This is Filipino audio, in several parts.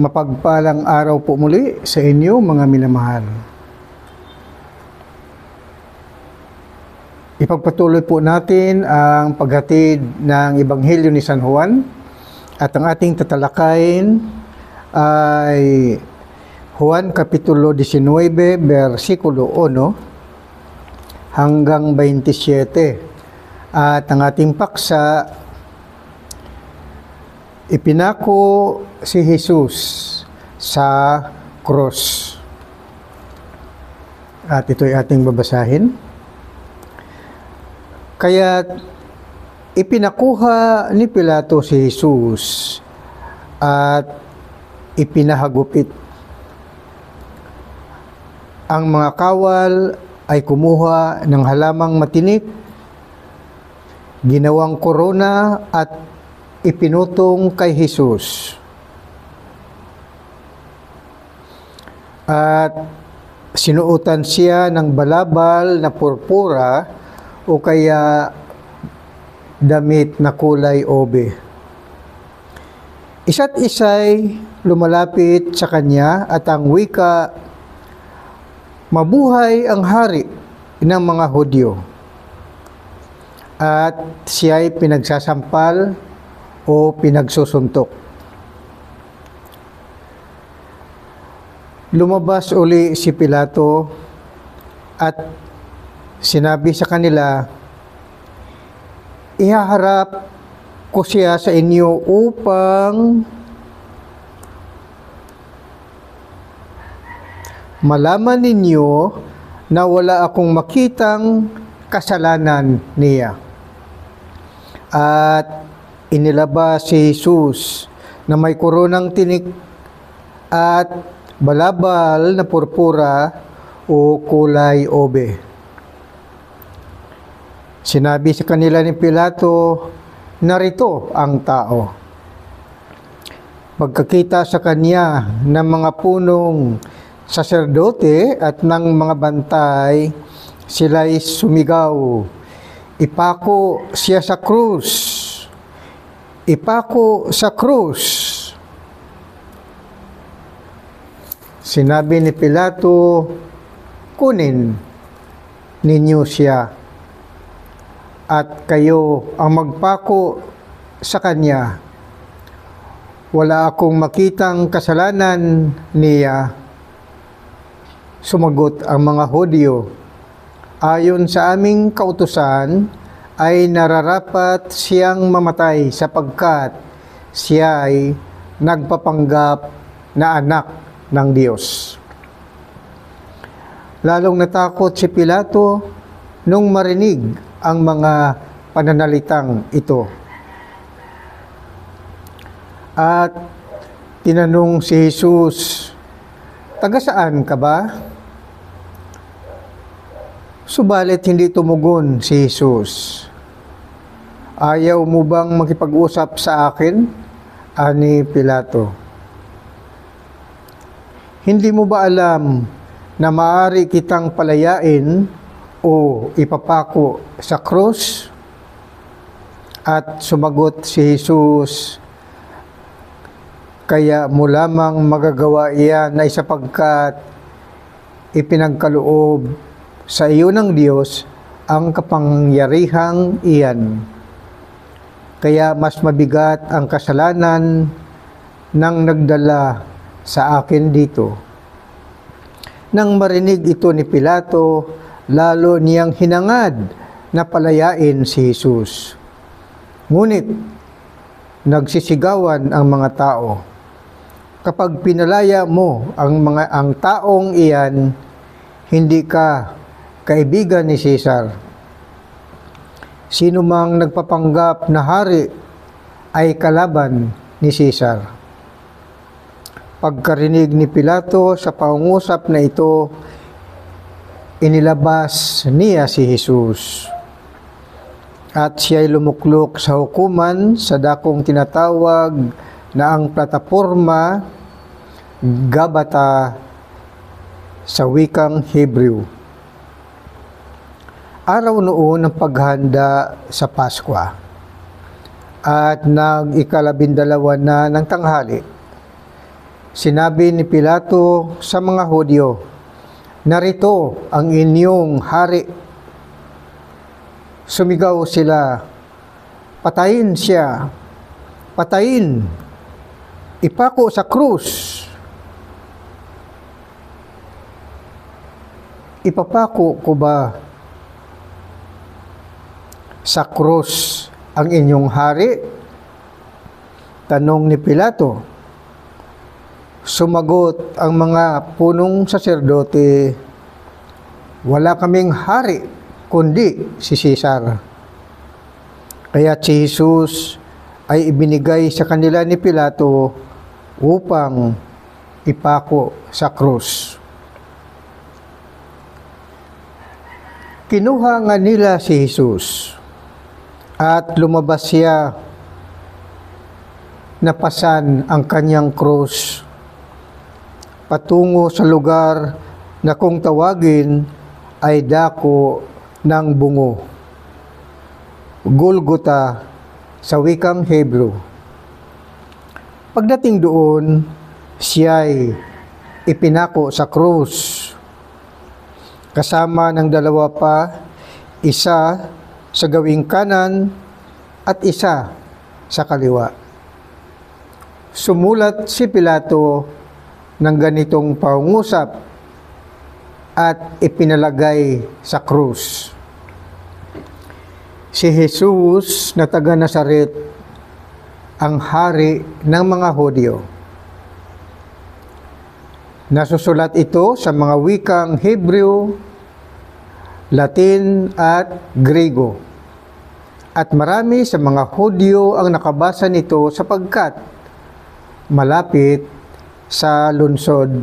Mapagpalang araw po muli sa inyo mga minamahal. Ipagpatuloy po natin ang paghatid ng Ebanghelyo ni San Juan at ang ating tatalakayin ay Juan Kapitulo 19, versikulo 1 hanggang 27. At ang ating paksa, ipinako si Jesus sa krus. At ito'y ating babasahin. Kaya ipinakuha ni Pilato si Jesus at ipinahagupit. Ang mga kawal ay kumuha ng halamang matinik, ginawang korona at ipinutong kay Jesus. At sinuotan siya ng balabal na purpura o kaya damit na kulay obe. Isa't isa'y lumalapit sa kanya at ang wika, "Mabuhay ang hari ng mga Hudyo." At siya'y pinagsasampal o pinagsusuntok. Lumabas uli si Pilato at sinabi sa kanila, "Ihaharap ko siya sa inyo upang malaman ninyo na wala akong makitang kasalanan niya." At inilabas si Jesus na may koronang tinik at balabal na purpura o kulay obe. Sinabi sa kanila ni Pilato, "Narito ang tao." Pagkakita sa kanya ng mga punong saserdote at ng mga bantay, sila'y sumigaw, "Ipako siya sa krus! Ipako sa krus!" Sinabi ni Pilato, "Kunin ninyo siya at kayo ang magpako sa kanya. Wala akong makitang kasalanan niya." Sumagot ang mga Hudyo, "Ayon sa aming kautusan, ay nararapat siyang mamatay sapagkat siya ay nagpapanggap na anak ng Diyos." Lalong natakot si Pilato nung marinig ang mga pananalitang ito. At tinanong si Jesus, "Taga saan ka ba?" Subalit hindi tumugon si Jesus. "Ayaw mo bang makipag-usap sa akin?" ani Pilato. "Hindi mo ba alam na maaari kitang palayain o ipapako sa krus?" At sumagot si Jesus, "Kaya mo lamang magagawa iyan ay sapagkat ipinagkaloob sa iyo ng Diyos ang kapangyarihang iyan. Kaya mas mabigat ang kasalanan ng nagdala sa akin dito." Nang marinig ito ni Pilato, lalo niyang hinangad na palayain si Jesus. Ngunit nagsisigawan ang mga tao, "Kapag pinalaya mo ang taong iyan, hindi ka kaibigan ni Caesar. Sino mang nagpapanggap na hari ay kalaban ni Caesar." Pagkarinig ni Pilato sa pangungusap na ito, inilabas niya si Jesus. At siya'y lumuklok sa hukuman sa dakong tinatawag na ang plataporma Gabata sa wikang Hebrew. Araw noon ng paghanda sa Paskwa at nag-ikalabindalawa na ng tanghali, Sinabi ni Pilato sa mga Hudyo, "Narito ang inyong hari." Sumigaw sila, "Patayin siya! Patayin! Ipako sa krus!" "Ipapako ko ba sa krus ang inyong hari?" tanong ni Pilato. Sumagot ang mga punong saserdote, "Wala kaming hari kundi si Caesar." Kaya si Jesus ay ibinigay sa kanila ni Pilato upang ipako sa krus. Kinuha nga nila si Jesus at lumabas siya, napasan ang kanyang krus patungo sa lugar na kung tawagin ay dako ng bungo, Golgotha sa wikang Hebrew. Pagdating doon, siya'y ipinako sa krus, kasama ng dalawa pa, isa sa gawing kanan at isa sa kaliwa. Sumulat si Pilato ng ganitong pangungusap at ipinalagay sa krus: si Jesus na taga Nazaret, ang hari ng mga Hudyo. Nasusulat ito sa mga wikang Hebrew, Latin at Grego. At marami sa mga Hudyo ang nakabasa nito sapagkat malapit sa lungsod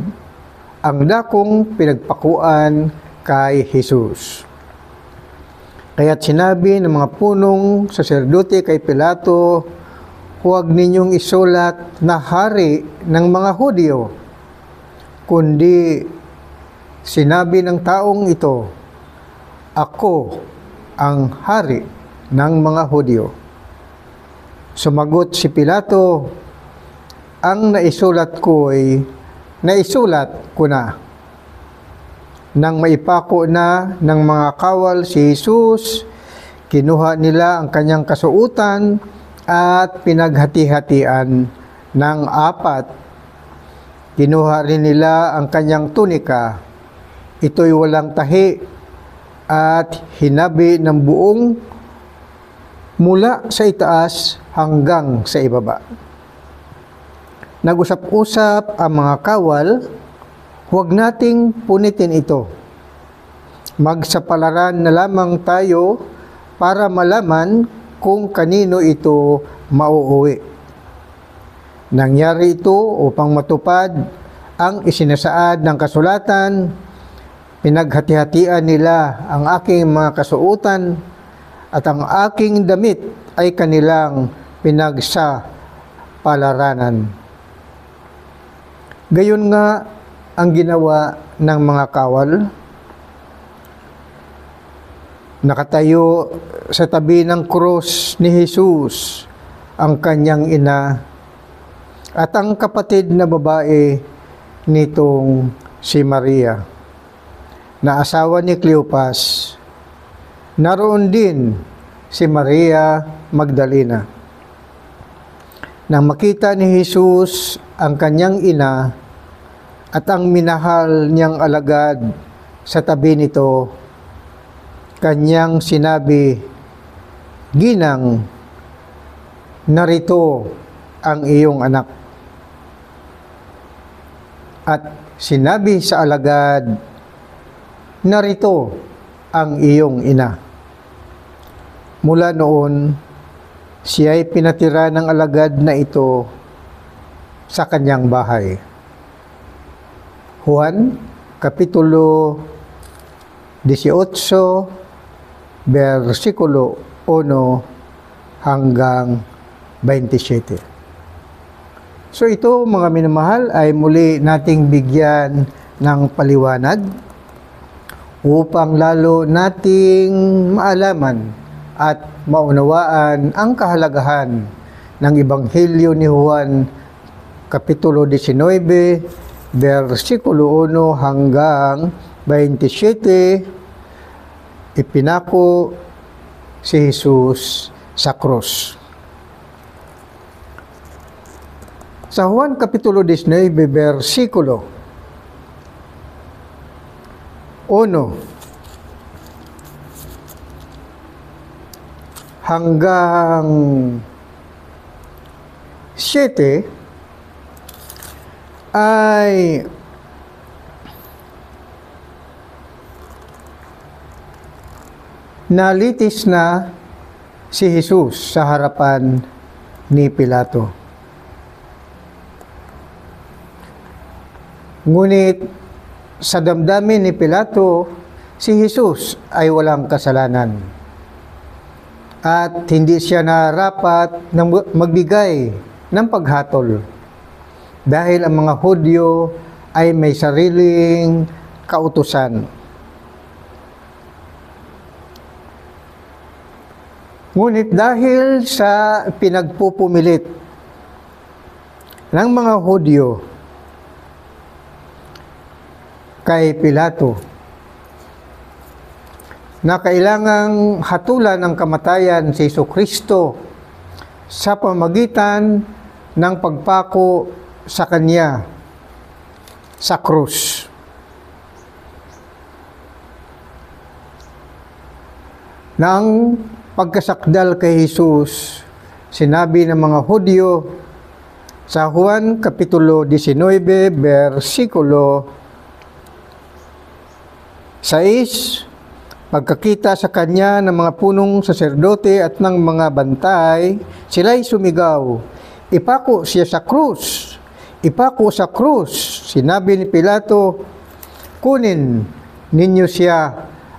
ang dakong pinagpakuan kay Jesus. Kaya't sinabi ng mga punong saserdote kay Pilato, "Huwag ninyong isulat na hari ng mga Hudyo, kundi sinabi ng taong ito, ako ang hari ng mga Hudyo." Sumagot si Pilato, "Ang naisulat ko na." Nang maipako na ng mga kawal si Jesus, kinuha nila ang kanyang kasuotan at pinaghati-hatian ng apat. Kinuha rin nila ang kanyang tunika. Ito'y walang tahi at hinabi ng buong mula sa itaas hanggang sa ibaba. Nag-usap-usap ang mga kawal, "Huwag nating punitin ito. Magsapalaran na lamang tayo para malaman kung kanino ito mauuwi." Nangyari ito upang matupad ang isinasaad ng kasulatan, "Pinaghati-hatian nila ang aking mga kasuotan at ang aking damit ay kanilang pinagsapalaranan." Gayon nga ang ginawa ng mga kawal. Nakatayo sa tabi ng krus ni Jesus ang kanyang ina at ang kapatid na babae nitong si Maria, na asawa ni Cleopas. Naroon din si Maria Magdalena. Nang makita ni Jesus ang kanyang ina at ang minahal niyang alagad sa tabi nito, kanyang sinabi, "Ginang, narito ang iyong anak." At sinabi sa alagad, "Narito ang iyong ina." Mula noon, siya ay pinatira ng alagad na ito sa kanyang bahay. Juan, Kapitulo 18, versikulo 1 hanggang 27. So ito, mga minamahal, ay muli nating bigyan ng paliwanag upang lalo nating maalaman at maunawaan ang kahalagahan ng Ebanghelyo ni Juan Kapitulo 19, versikulo 1 hanggang 27, ipinako si Jesus sa krus. Sa Juan Kapitulo 19, versikulo 1 hanggang 7 ay nalitis na si Jesus sa harapan ni Pilato. Ngunit sa damdamin ni Pilato, si Jesus ay walang kasalanan at hindi siya narapat na magbigay ng paghatol dahil ang mga Hudyo ay may sariling kautusan. Ngunit dahil sa pinagpupumilit ng mga Hudyo kay Pilato na kailangang hatulan ng kamatayan si Jesucristo sa pamamagitan ng pagpako sa Kanya sa krus. Nang pagkasakdal kay Jesus, sinabi ng mga Hudyo sa Juan Kapitulo 19, versikulo 6, pagkakita sa kanya ng mga punong saserdote at ng mga bantay, sila'y sumigaw, "Ipako siya sa krus! Ipako sa krus!" Sinabi ni Pilato, "Kunin ninyo siya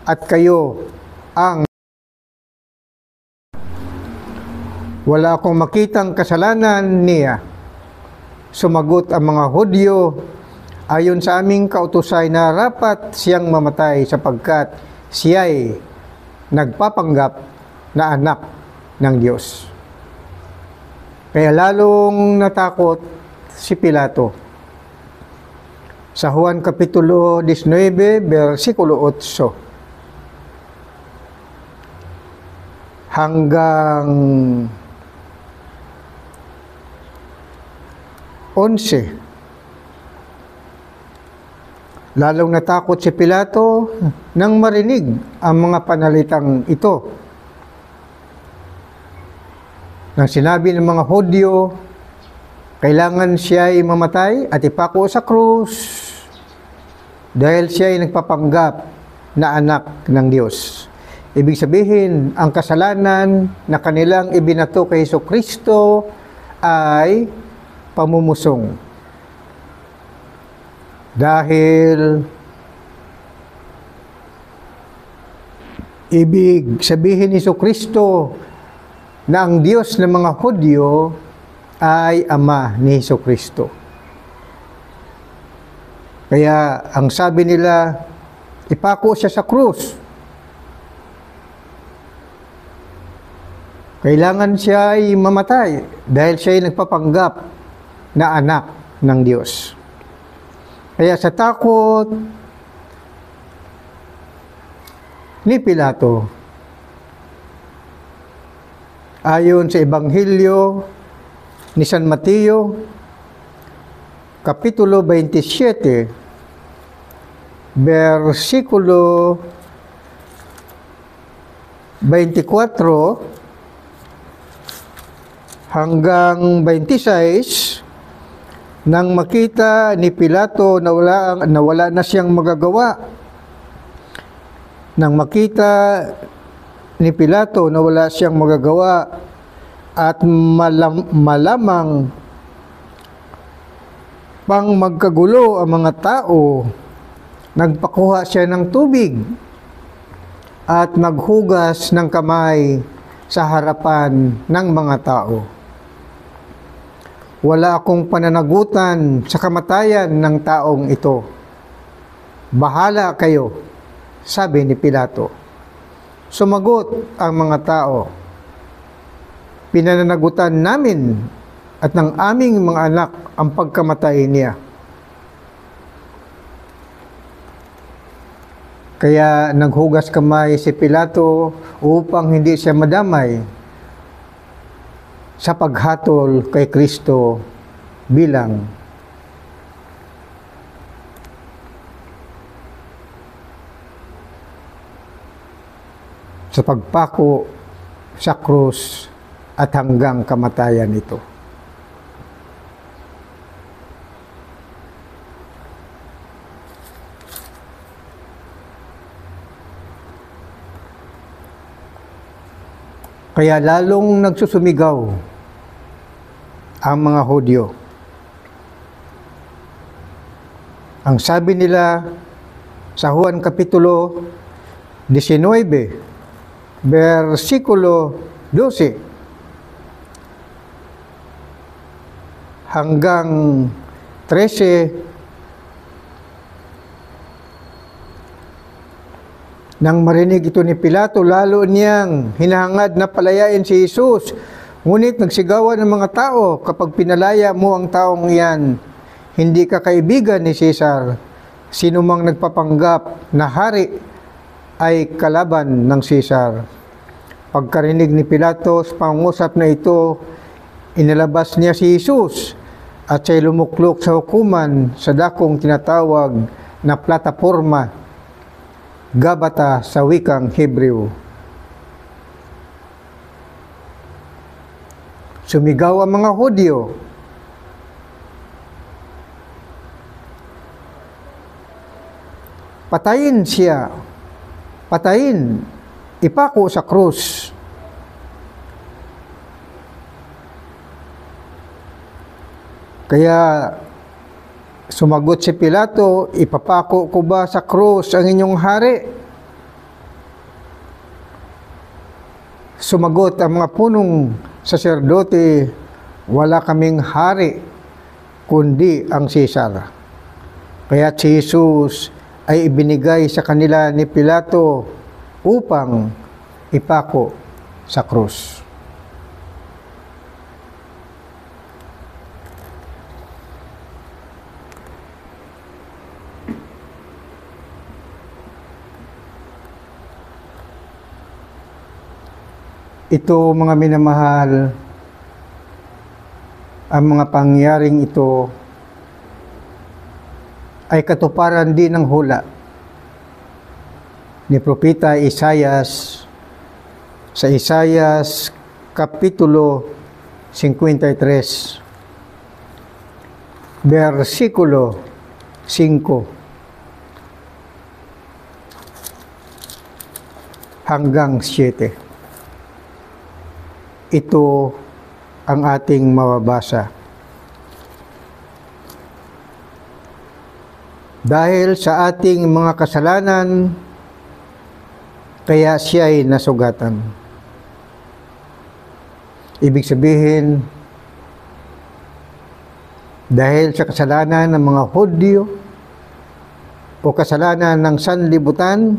at kayo ang..." Wala akong makitang kasalanan niya. Sumagot ang mga Hudyo, "Ayon sa aming kautusay na rapat siyang mamatay sapagkat siya'y nagpapanggap na anak ng Diyos." Kaya lalong natakot si Pilato. Sa Juan Kapitulo 19, versikulo 8 hanggang 11. Lalong natakot si Pilato nang marinig ang mga panalitang ito. Nang sinabi ng mga Hudyo, kailangan siya ay mamatay at ipako sa krus dahil siya ay nagpapanggap na anak ng Diyos. Ibig sabihin, ang kasalanan na kanilang ibinato kay Jesucristo ay pamumusong. Dahil ibig sabihin ni Jesucristo na ang Diyos ng mga Hudyo ay Ama ni Jesucristo. Kaya ang sabi nila, ipako siya sa krus. Kailangan siya ay mamatay dahil siya ay nagpapanggap na anak ng Diyos. Kaya sa takot ni Pilato, ayon sa Ebanghelyo ni San Mateo, Kapitulo 27, versikulo 24 hanggang 26, nang makita ni Pilato na wala na siyang magagawa, nang makita ni Pilato na wala siyang magagawa at malamang pang magkagulo ang mga tao, nagpakuha siya ng tubig at naghugas ng kamay sa harapan ng mga tao. Wala akong pananagutan sa kamatayan ng taong ito. Bahala kayo, sabi ni Pilato. Sumagot ang mga tao, pinananagutan namin at ng aming mga anak ang pagkamatay niya. Kaya naghugas kamay si Pilato upang hindi siya madamay sa paghatol kay Kristo bilang sa pagpako sa krus at hanggang kamatayan nito. Kaya lalong nagsusumigaw ang mga Hudyo. Ang sabi nila sa Juan Kapitulo 19, versikulo 12 hanggang 13, nang marinig ito ni Pilato, lalo niyang hinahangad na palayain si Jesus. Ngunit nagsigawan ng mga tao, kapag pinalaya mo ang taong iyan, hindi ka kaibigan ni Cesar. Sino mang nagpapanggap na hari ay kalaban ng Cesar. Pagkarinig ni Pilato sa pangungusap na ito, inilabas niya si Jesus at siya'y lumuklok sa hukuman sa dakong tinatawag na plataporma, Gabata sa wikang Hebreo. Sumigaw ang mga Hudyo. Patayin siya. Patayin. Ipako sa krus. Kaya sumagot si Pilato, ipapako ko ba sa krus ang inyong hari? Sumagot ang mga punong saserdote, wala kaming hari, kundi ang Cesar. Kaya si Jesus ay ibinigay sa kanila ni Pilato upang ipako sa krus. Ito, mga minamahal, ang mga pangyaring ito ay katuparan din ng hula ni Propeta Isaias sa Isaias Kapitulo 53, versikulo 5 hanggang 7. Ito ang ating mababasa. Dahil sa ating mga kasalanan, kaya siya'y nasugatan. Ibig sabihin, dahil sa kasalanan ng mga Hudyo o kasalanan ng sanlibutan,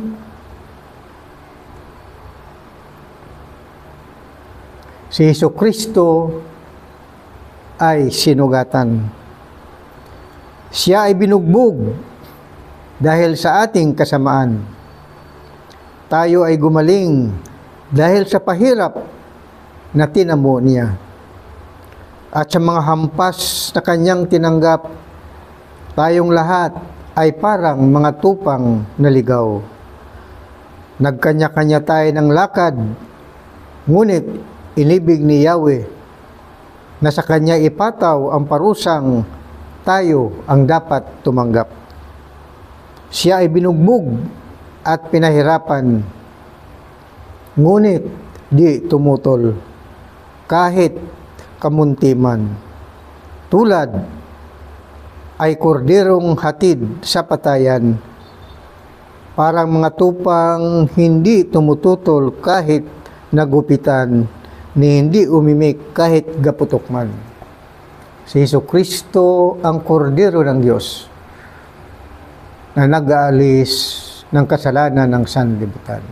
si Jesucristo ay sinugatan. Siya ay binugbog dahil sa ating kasamaan. Tayo ay gumaling dahil sa pahirap na tinamo niya. At sa mga hampas na kanyang tinanggap, tayong lahat ay parang mga tupang naligaw. Nagkanya-kanya tayo ng lakad, ngunit inibig ni Yahweh na sa kanya ipataw ang parusang tayo ang dapat tumanggap. Siya ay binugbog at pinahirapan, ngunit di tumutol kahit kamuntiman. Tulad ay korderong hatid sa patayan, parang mga tupang hindi tumututol kahit nagupitan, ni hindi umimik kahit gaputok man. Si Jesucristo ang kordero ng Diyos na nag-aalis ng kasalanan ng sanlibutan.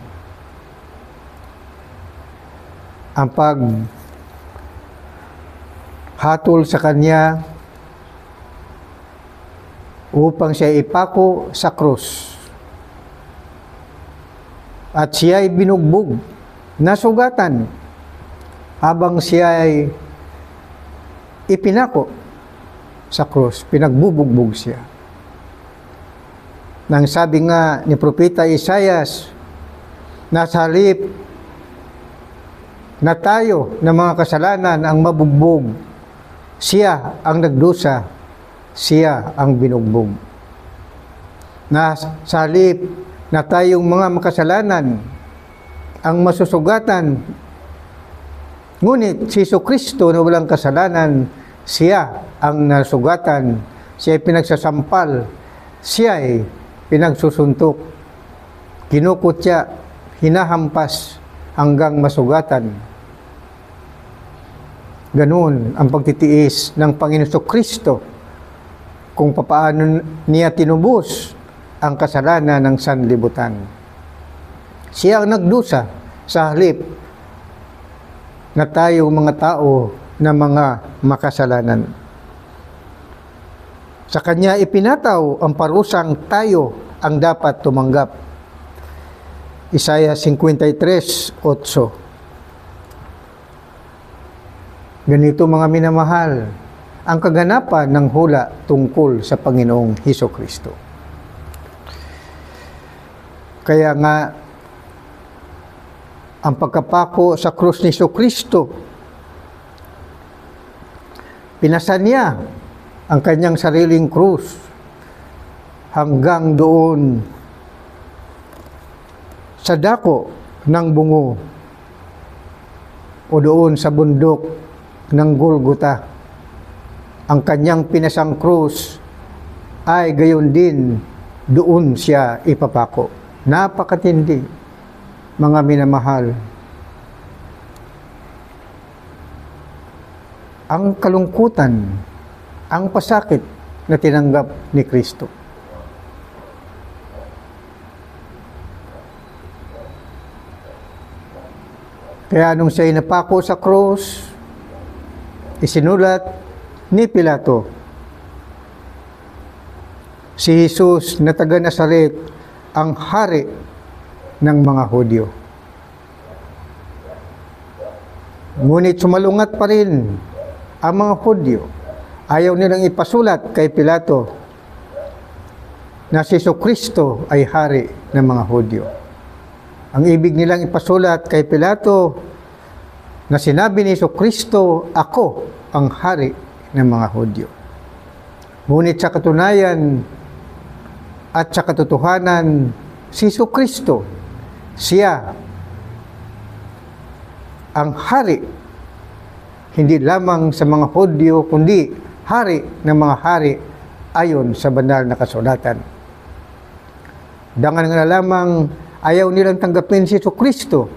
Ang hatol sa kanya upang siya ipako sa krus. At siya ay binugbog, nasugatan, habang siya ay ipinako sa krus, pinagbubugbog siya. Nang sabi nga ni Propeta Isaias, nasa halip na tayo ng mga kasalanan ang mabugbog, siya ang nagdusa, siya ang binugbog. Nasa halip na tayong mga makasalanan ang masusugatan, ngunit si Jesucristo na walang kasalanan, siya ang nasugatan, siya ay pinagsasampal, siya ay pinagsusuntok, kinukutya, hinahampas hanggang masugatan. Ganun ang pagtitiis ng Panginoon Jesucristo kung papaano niya tinubos ang kasalanan ng sanlibutan. Siya ang nagdusa sa halip na tayong mga tao na mga makasalanan. Sa kanya ipinataw ang parusang tayo ang dapat tumanggap. Isaiah 53:8. Ganito mga minamahal, ang kaganapan ng hula tungkol sa Panginoong Hesukristo. Kaya nga, ang pagkapako sa krus ni Hesukristo, pinasan niya ang kanyang sariling krus hanggang doon sa dako ng bungo o doon sa bundok ng Golgota. Ang kanyang pinasang krus ay gayon din doon siya ipapako. Napakatindi, mga minamahal. Ang kalungkutan, ang pasakit na tinanggap ni Kristo. Kaya nung siya napako sa krus, isinulat ni Pilato, si Jesus na taga Nazaret ang hari ng mga Hudyo. Ngunit sumalungat pa rin ang mga Hudyo. Ayaw nilang ipasulat kay Pilato na si Jesucristo ay hari ng mga Hudyo. Ang ibig nilang ipasulat kay Pilato na sinabi ni Jesucristo, ako ang hari ng mga Hudyo. Ngunit sa katunayan at sa katotohanan, si Jesucristo, siya ang hari, hindi lamang sa mga Hudyo, kundi hari ng mga hari ayon sa banal na kasulatan. Dangan nga lamang ayaw nilang tanggapin si Jesucristo.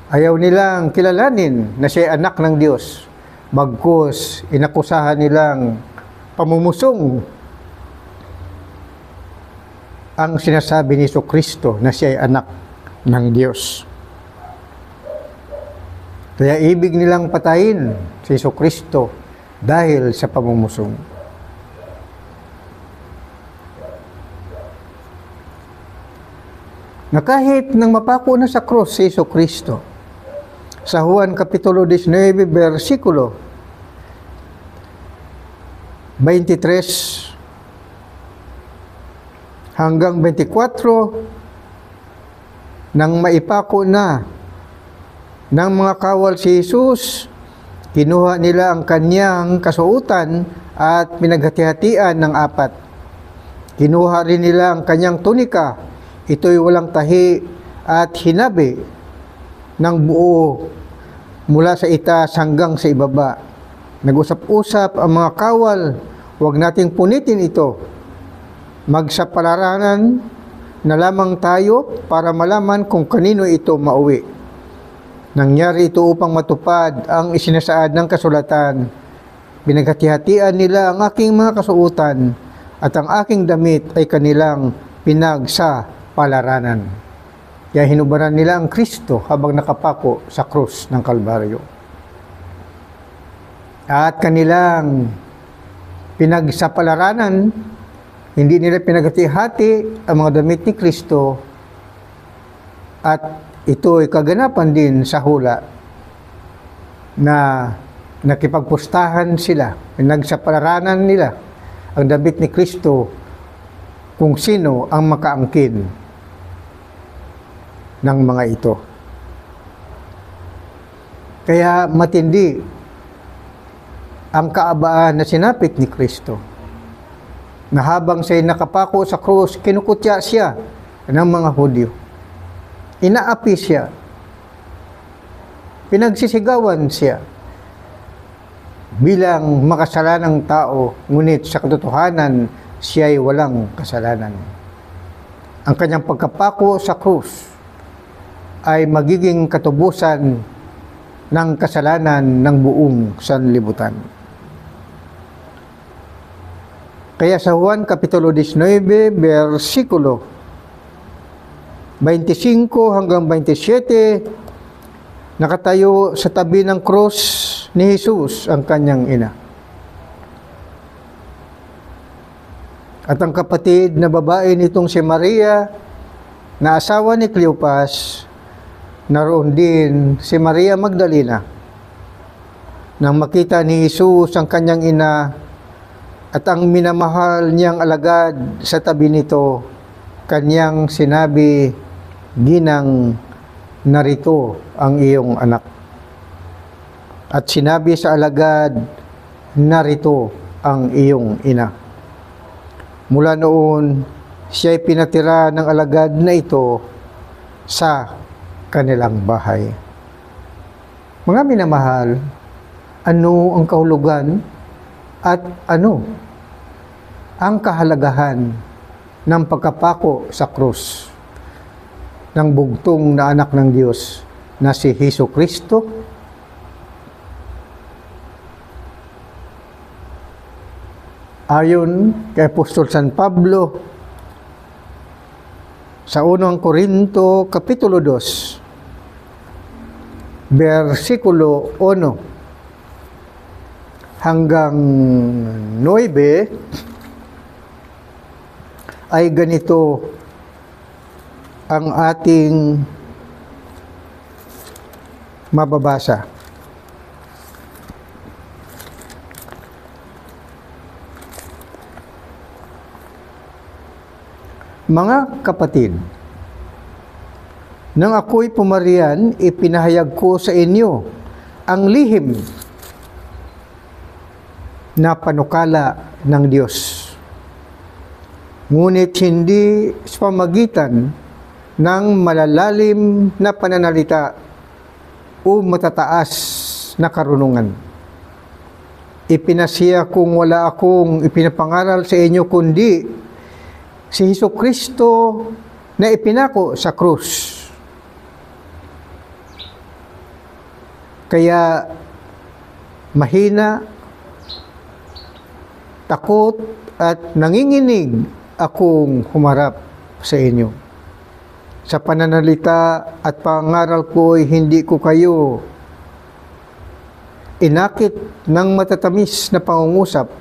Ayaw nilang kilalanin na siya anak ng Diyos. Bagkus, inakusahan nilang pamumusong ang sinasabi ni Jesucristo na siya ay anak ng Diyos. Kaya ibig nilang patayin si Jesucristo dahil sa pamumusong. Na kahit nang mapako na sa krus si Jesucristo, sa Juan Kapitulo 19, versikulo 23 hanggang 24, nang maipako na ng mga kawal si Jesus, kinuha nila ang kanyang kasuotan at pinaghati-hatian ng apat. Kinuha rin nila ang kanyang tunika, ito'y walang tahi at hinabi ng buo mula sa itaas hanggang sa ibaba. Nag-usap-usap ang mga kawal, huwag nating punitin ito. Magsapalaranan na lamang tayo para malaman kung kanino ito mauwi. Nangyari ito upang matupad ang isinasaad ng kasulatan. Pinaghati-hatian nila ang aking mga kasuotan at ang aking damit ay kanilang pinagsapalaranan. Kaya hinubaran nila ang Kristo habang nakapako sa krus ng Kalbaryo. at kanilang pinagsapalaranan, hindi nila pinaghati-hati ang mga damit ni Kristo, at ito ay kaganapan din sa hula na nakipagpustahan sila, pinagsapalaranan nila ang damit ni Kristo kung sino ang makaangkin ng mga ito. Kaya matindi ang kaabaan na sinapit ni Kristo, na habang siya'y nakapako sa krus, kinukutya siya ng mga Hudyo. Inaapi siya. Pinagsisigawan siya bilang makasalanang tao, ngunit sa katotohanan, siya'y walang kasalanan. Ang kanyang pagkapako sa krus ay magiging katubusan ng kasalanan ng buong sanlibutan. Kaya sa Juan Kapitulo 19, versikulo 25 hanggang 27, nakatayo sa tabi ng krus ni Jesus ang kanyang ina. At ang kapatid na babae nitong si Maria, na asawa ni Cleopas, naroon din si Maria Magdalena. Nang makita ni Jesus ang kanyang ina at ang minamahal niyang alagad sa tabi nito, kanyang sinabi, "Ginang, narito ang iyong anak." At sinabi sa alagad, "Narito ang iyong ina." Mula noon, siya'y pinatira ng alagad na ito sa kanilang bahay. Mga minamahal, ano ang kahulugan at ano ang kahalagahan ng pagkapako sa krus ng bugtong na anak ng Diyos na si Jesucristo? Ayon kay Apostol San Pablo sa 1 Korinto Kapitulo 2, versikulo 1 hanggang 9, ay ganito ang ating mababasa. Mga kapatid, nang ako'y pumarian, ipinahayag ko sa inyo ang lihim na panukala ng Diyos. Ngunit hindi sa pamagitan ng malalalim na pananalita o matataas na karunungan. Ipinasiya kung wala akong ipinapangaral sa inyo kundi si Jesucristo na ipinako sa krus. Kaya mahina, takot at nanginginig akong humarap sa inyo. Sa pananalita at pangaral ko ay hindi ko kayo inakit ng matatamis na pangungusap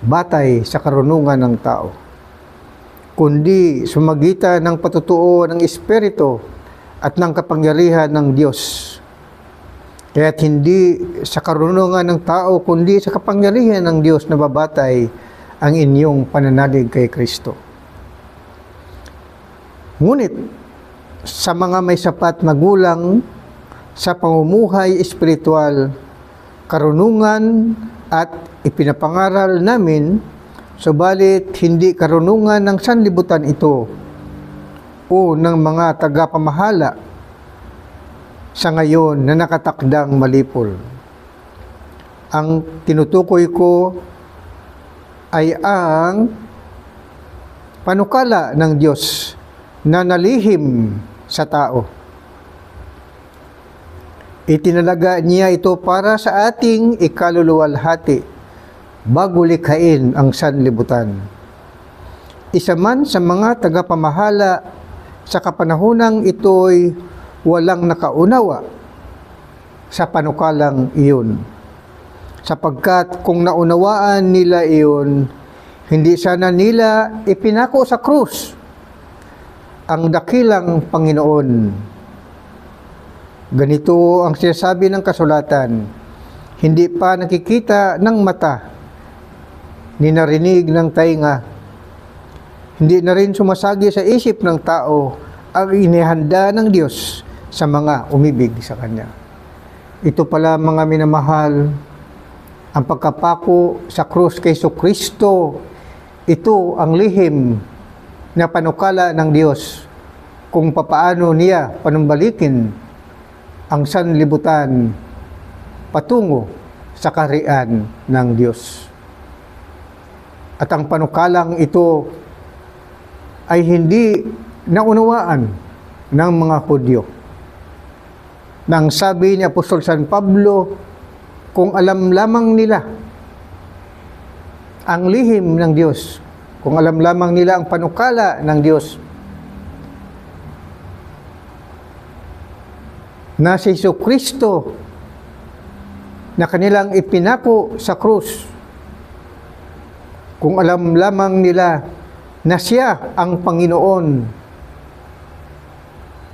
batay sa karunungan ng tao, kundi sumagitan ng patutuo ng Espiritu at ng kapangyarihan ng Diyos. Kaya't hindi sa karunungan ng tao, kundi sa kapangyarihan ng Diyos na babatay ang inyong pananalig kay Kristo. Ngunit sa mga may sapat na gulang sa pamumuhay espiritual, karunungan at ipinapangaral namin, subalit hindi karunungan ng sanlibutan ito o ng mga tagapamahala sa ngayon na nakatakdang malipol. Ang tinutukoy ko ay ang panukala ng Diyos na nalihim sa tao. Itinalaga niya ito para sa ating ikaluluwalhati bago likhain ang sanlibutan. Isa man sa mga tagapamahala sa kapanahunang ito'y walang nakaunawa sa panukalang iyon. sapagkat kung naunawaan nila iyon, hindi sana nila ipinako sa krus ang dakilang Panginoon. Ganito ang sinasabi ng kasulatan, hindi pa nakikita ng mata, ni narinig ng tainga, hindi na rin sumasagi sa isip ng tao ang inihanda ng Diyos sa mga umibig sa Kanya. Ito pala mga minamahal, ang pagkapako sa krus kay Jesucristo, ito ang lihim na panukala ng Diyos kung papaano niya panumbalikin ang sanlibutan patungo sa kaharian ng Diyos. At ang panukalang ito ay hindi naunawaan ng mga Hudyo. Nang sabi ni Apostol San Pablo, kung alam lamang nila ang lihim ng Diyos, kung alam lamang nila ang panukala ng Diyos, na si Jesucristo na kanilang ipinako sa krus, kung alam lamang nila na siya ang Panginoon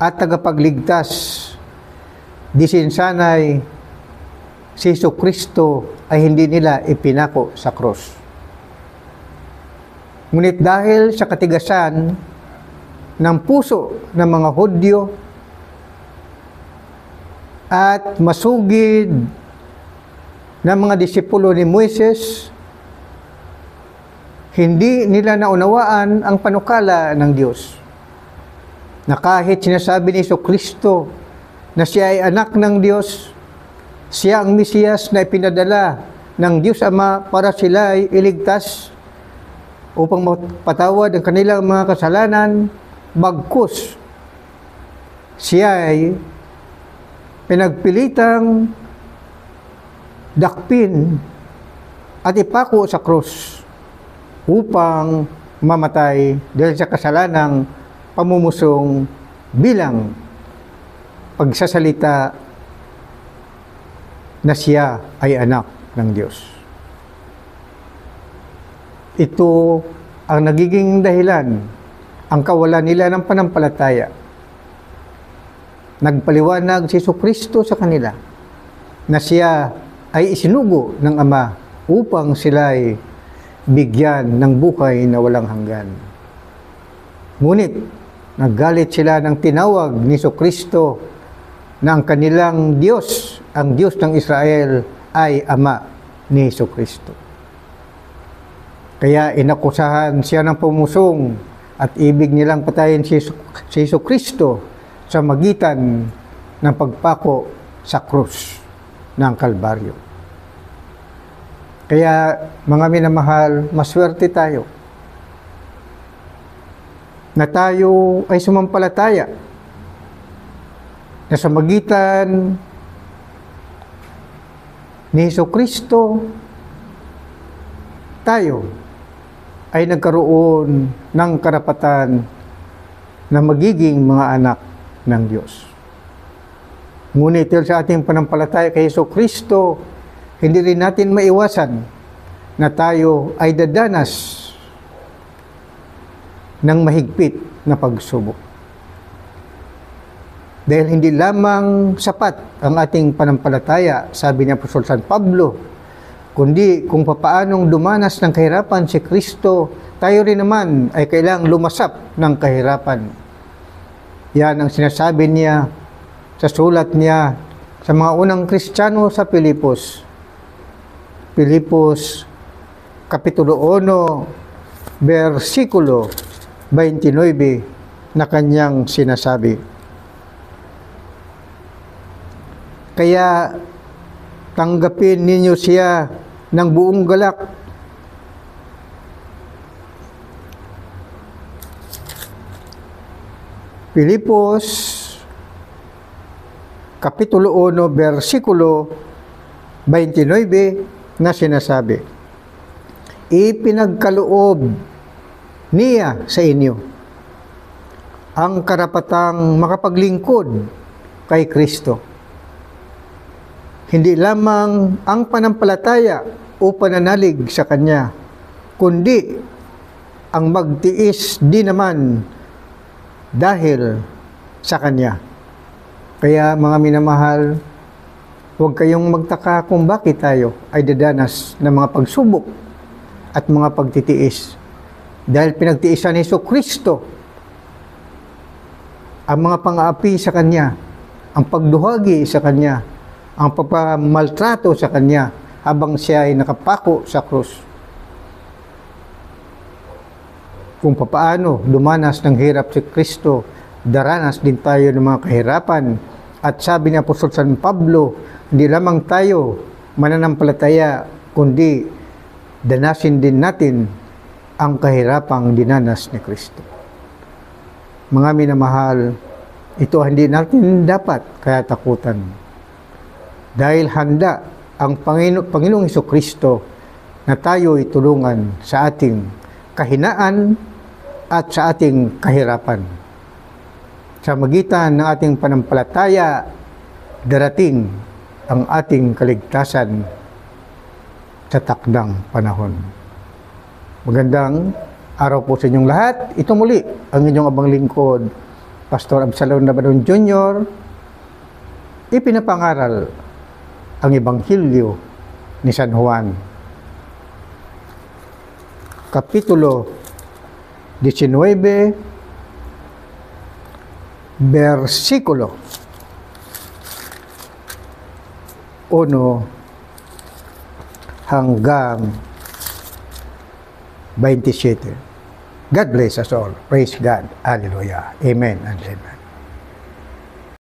at tagapagligtas, di sana'y si Jesucristo ay hindi nila ipinako sa krus. Ngunit dahil sa katigasan ng puso ng mga Hudyo at masugid ng mga disipulo ni Moises, hindi nila naunawaan ang panukala ng Diyos. Na kahit sinasabi ni Jesucristo na siya ay anak ng Diyos, siya ang Mesiyas na ipinadala ng Diyos Ama para sila ay iligtas upang mapatawad ang kanilang mga kasalanan, bagkus siya ay pinagpilitang dakpin at ipako sa krus upang mamatay dahil sa kasalanang pamumusong bilang pagsasalita na siya ay anak ng Diyos. Ito ang nagiging dahilan, ang kawalan nila ng panampalataya. Nagpaliwanag si Jesucristo sa kanila na siya ay isinugo ng Ama upang sila ay bigyan ng buhay na walang hanggan. Ngunit, naggalit sila ng tinawag ni Jesucristo na ang kanilang Diyos, ang Diyos ng Israel, ay Ama ni Jesucristo. Kaya inakusahan siya ng pumusong at ibig nilang patayin si Jesucristo sa magitan ng pagpako sa krus ng Kalbaryo. Kaya mga minamahal, maswerte tayo na tayo ay sumampalataya na sa magitan ni Jesucristo tayo ay nagkaroon ng karapatan na magiging mga anak ng Diyos. Ngunit dahil sa ating panampalataya kay Jesucristo, hindi rin natin maiwasan na tayo ay dadanas ng mahigpit na pagsubok. Dahil hindi lamang sapat ang ating panampalataya, sabi ni Apostol San Pablo, kundi kung papaanong dumanas ng kahirapan si Kristo, tayo rin naman ay kailangang lumasap ng kahirapan. Yan ang sinasabi niya sa sulat niya sa mga unang Kristiyano sa Pilipos. Pilipos, Kapitulo 1, versikulo 29 na kanyang sinasabi. Kaya tanggapin ninyo siya ng buong galak. Pilipos, Kapitulo 1, versikulo 29 na sinasabi, ipinagkaloob niya sa inyo ang karapatang makapaglingkod kay Kristo. hindi lamang ang panampalataya o pananalig sa Kanya, kundi ang magtiis din naman dahil sa Kanya. Kaya mga minamahal, huwag kayong magtaka kung bakit tayo ay dadanas ng mga pagsubok at mga pagtitiis. Dahil pinagtiisan ni Jesucristo ang mga pang-aapi sa Kanya, ang pagduhagi sa Kanya, ang pagpamaltrato sa Kanya habang siya ay nakapako sa krus. Kung papaano dumanas ng hirap si Kristo, daranas din tayo ng mga kahirapan. At sabi ni Apostol San Pablo, hindi lamang tayo mananampalataya, kundi danasin din natin ang kahirapang dinanas ni Kristo. Mga minamahal, ito hindi natin dapat kaya takutan. Dahil handa ang Panginoong Jesucristo na tayo itulungan sa ating kahinaan at sa ating kahirapan. Sa magitan ng ating panampalataya, darating ang ating kaligtasan sa takdang panahon. Magandang araw po sa inyong lahat. Ito muli ang inyong abang lingkod, Pastor Absalom Nabadon Jr. Ipinapangaral ang Ebanghelyo ni San Juan. Kapitulo 19, versikulo 1 hanggang 27. God bless us all. Praise God. Hallelujah. Amen and amen.